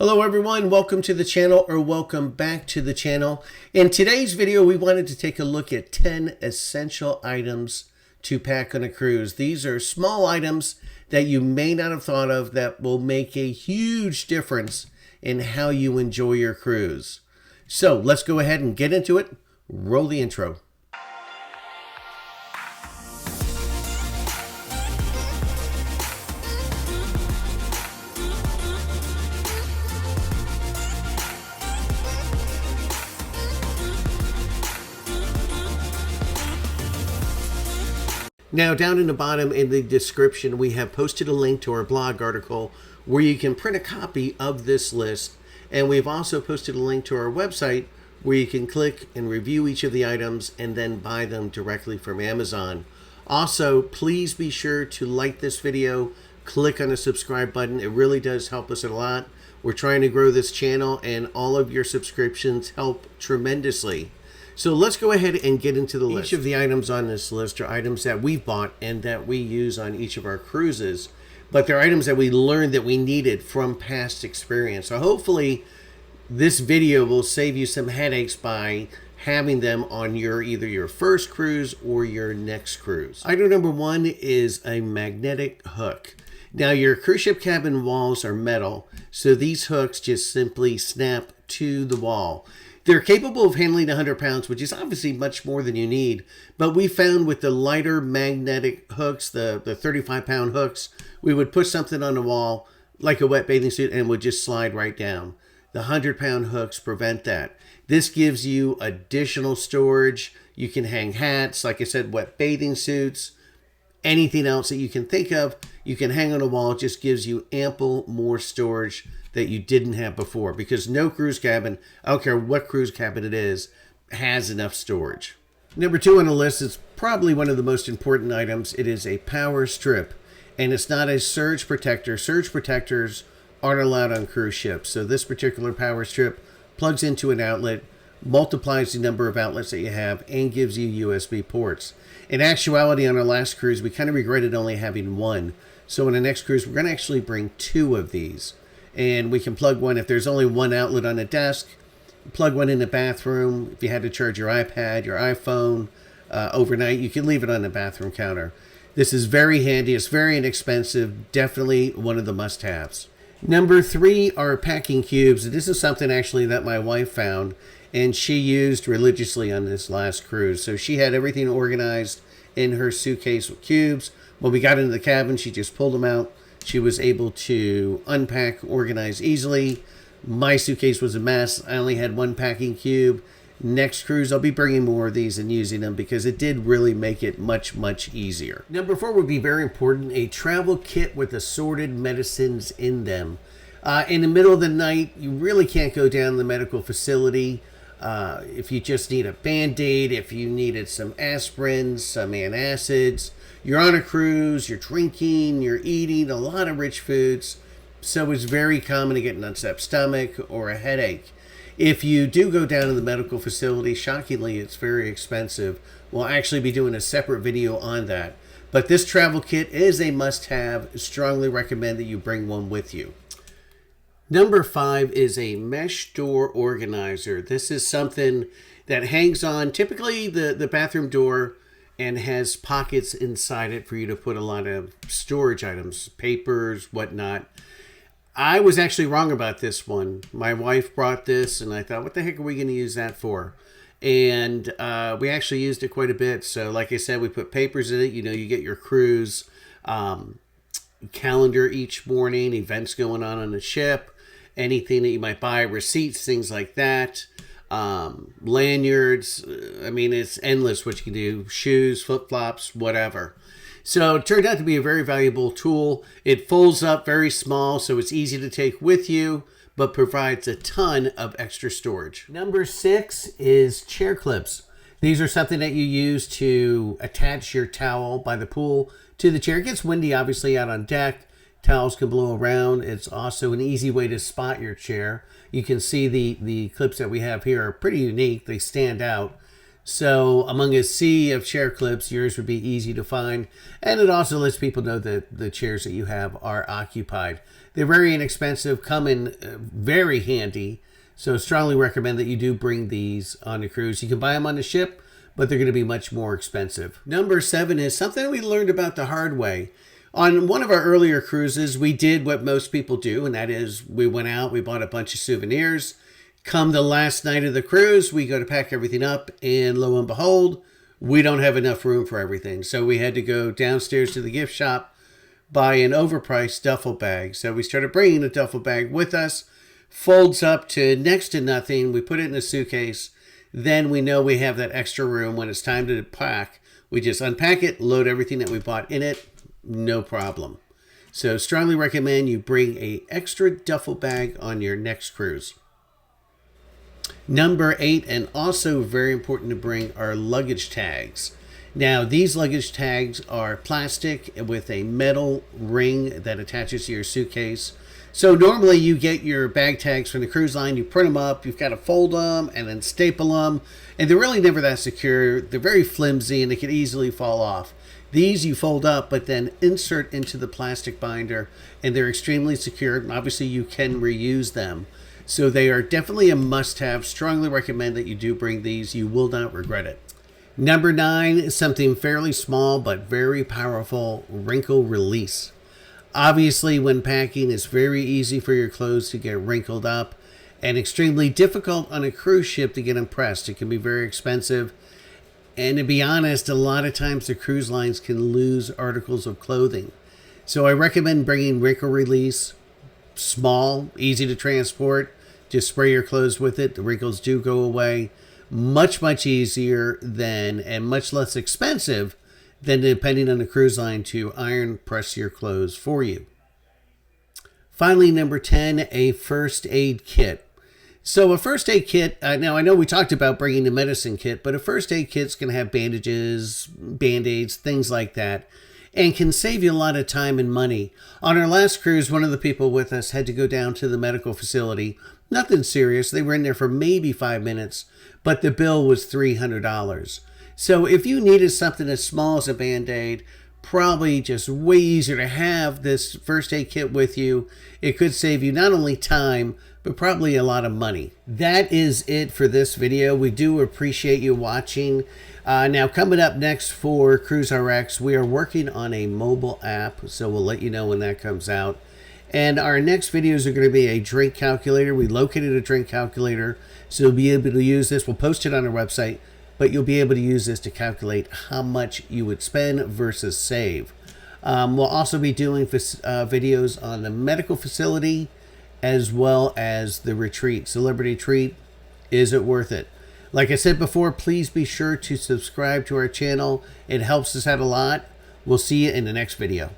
Hello everyone, welcome to the channel or welcome back to the channel. In today's video, we wanted to take a look at 10 essential items to pack on a cruise. These are small items that you may not have thought of that will make a huge difference in how you enjoy your cruise. So let's go ahead and get into it. Roll the intro. Now, down in the bottom in the description, we have posted a link to our blog article where you can print a copy of this list. And we've also posted a link to our website where you can click and review each of the items and then buy them directly from Amazon. Also, please be sure to like this video, click on the subscribe button. It really does help us a lot. We're trying to grow this channel and all of your subscriptions help tremendously. So let's go ahead and get into the list. Each of the items on this list are items that we've bought and that we use on each of our cruises, but they're items that we learned that we needed from past experience. So hopefully this video will save you some headaches by having them on either your first cruise or your next cruise. Item number one is a magnetic hook. Now, your cruise ship cabin walls are metal, so these hooks just simply snap to the wall. They're capable of handling 100 pounds, which is obviously much more than you need. But we found with the lighter magnetic hooks, the 35-pound hooks, we would put something on the wall, like a wet bathing suit, and would just slide right down. The 100-pound hooks prevent that. This gives you additional storage. You can hang hats, like I said, wet bathing suits, anything else that you can think of, you can hang on a wall. It just gives you ample more storage that you didn't have before, because no cruise cabin, I don't care what cruise cabin it is, has enough storage. Number two on the list is probably one of the most important items. It is a power strip, and it's not a surge protector. Surge protectors aren't allowed on cruise ships. So this particular power strip plugs into an outlet, multiplies the number of outlets that you have, and gives you USB ports. In actuality, on our last cruise, we kind of regretted only having one. So on the next cruise, we're going to actually bring two of these. And we can plug one, if there's only one outlet on the desk, plug one in the bathroom. If you had to charge your iPad, your iPhone overnight, you can leave it on the bathroom counter. This is very handy. It's very inexpensive. Definitely one of the must-haves. Number three are packing cubes. This is something actually that my wife found and she used religiously on this last cruise. So she had everything organized in her suitcase with cubes. When we got into the cabin, she just pulled them out. She was able to unpack, organize easily. My suitcase was a mess. I only had one packing cube. Next cruise, I'll be bringing more of these and using them because it did really make it much, much easier. Number four would be very important, a travel kit with assorted medicines in them. In the middle of the night, you really can't go down to the medical facility. If you just need a Band-Aid, if you needed some aspirin, some antacids, you're on a cruise, you're drinking, you're eating a lot of rich foods, so it's very common to get an upset stomach or a headache. If you do go down to the medical facility, shockingly, it's very expensive. We'll actually be doing a separate video on that. But this travel kit is a must-have. Strongly recommend that you bring one with you. Number five is a mesh door organizer. This is something that hangs on typically the bathroom door and has pockets inside it for you to put a lot of storage items, papers, whatnot. I was actually wrong about this one. My wife brought this and I thought, what the heck are we going to use that for? And we actually used it quite a bit. So like I said, we put papers in it. You know, you get your cruise calendar each morning, events going on the ship, anything that you might buy, receipts, things like that. Lanyards, I mean, it's endless what you can do, shoes, flip-flops, whatever. So it turned out to be a very valuable tool. It folds up very small, so it's easy to take with you, but provides a ton of extra storage. Number six is chair clips. These are something that you use to attach your towel by the pool to the chair. It gets windy, obviously, out on deck. Towels can blow around. It's also an easy way to spot your chair. You can see the clips that we have here are pretty unique. They stand out. So among a sea of chair clips, yours would be easy to find. And it also lets people know that the chairs that you have are occupied. They're very inexpensive, come in very handy. So strongly recommend that you do bring these on a cruise. You can buy them on the ship, but they're going to be much more expensive. Number 7 is something we learned about the hard way. On one of our earlier cruises, we did what most people do, and that is we went out, we bought a bunch of souvenirs. Come the last night of the cruise, we go to pack everything up, and lo and behold, we don't have enough room for everything. So we had to go downstairs to the gift shop, buy an overpriced duffel bag. So we started bringing a duffel bag with us, folds up to next to nothing. We put it in a suitcase. Then we know we have that extra room. When it's time to pack, we just unpack it, load everything that we bought in it, no problem. So strongly recommend you bring a extra duffel bag on your next cruise. Number 8, and also very important to bring, are luggage tags. Now, these luggage tags are plastic with a metal ring that attaches to your suitcase. So normally you get your bag tags from the cruise line, you print them up, you've got to fold them and then staple them, and they're really never that secure. They're very flimsy and they can easily fall off. These you fold up but then insert into the plastic binder, and they're extremely secure. And obviously you can reuse them. So they are definitely a must-have. Strongly recommend that you do bring these. You will not regret it. Number 9 is something fairly small but very powerful: wrinkle release. Obviously, when packing, it's very easy for your clothes to get wrinkled up and extremely difficult on a cruise ship to get them pressed. It can be very expensive. And to be honest, a lot of times the cruise lines can lose articles of clothing. So I recommend bringing wrinkle release. Small, easy to transport. Just spray your clothes with it. The wrinkles do go away. Much easier than, and much less expensive than depending on the cruise line to iron press your clothes for you. Finally, number 10, a first aid kit. So a first aid kit, now I know we talked about bringing the medicine kit, but a first aid kit's going to have bandages, band-aids, things like that, and can save you a lot of time and money. On our last cruise, one of the people with us had to go down to the medical facility. Nothing serious. They were in there for maybe 5 minutes, but the bill was $300. So if you needed something as small as a Band-Aid, probably just way easier to have this first aid kit with you. It could save you not only time, but probably a lot of money. That is it for this video. We do appreciate you watching. Now coming up next for Cruise RX, we are working on a mobile app, so we'll let you know when that comes out. And our next videos are going to be a drink calculator. We located a drink calculator, so you'll be able to use this. We'll post it on our website, but you'll be able to use this to calculate how much you would spend versus save. We'll also be doing videos on the medical facility as well as the retreat. Celebrity Treat, is it worth it? Like I said before, please be sure to subscribe to our channel. It helps us out a lot. We'll see you in the next video.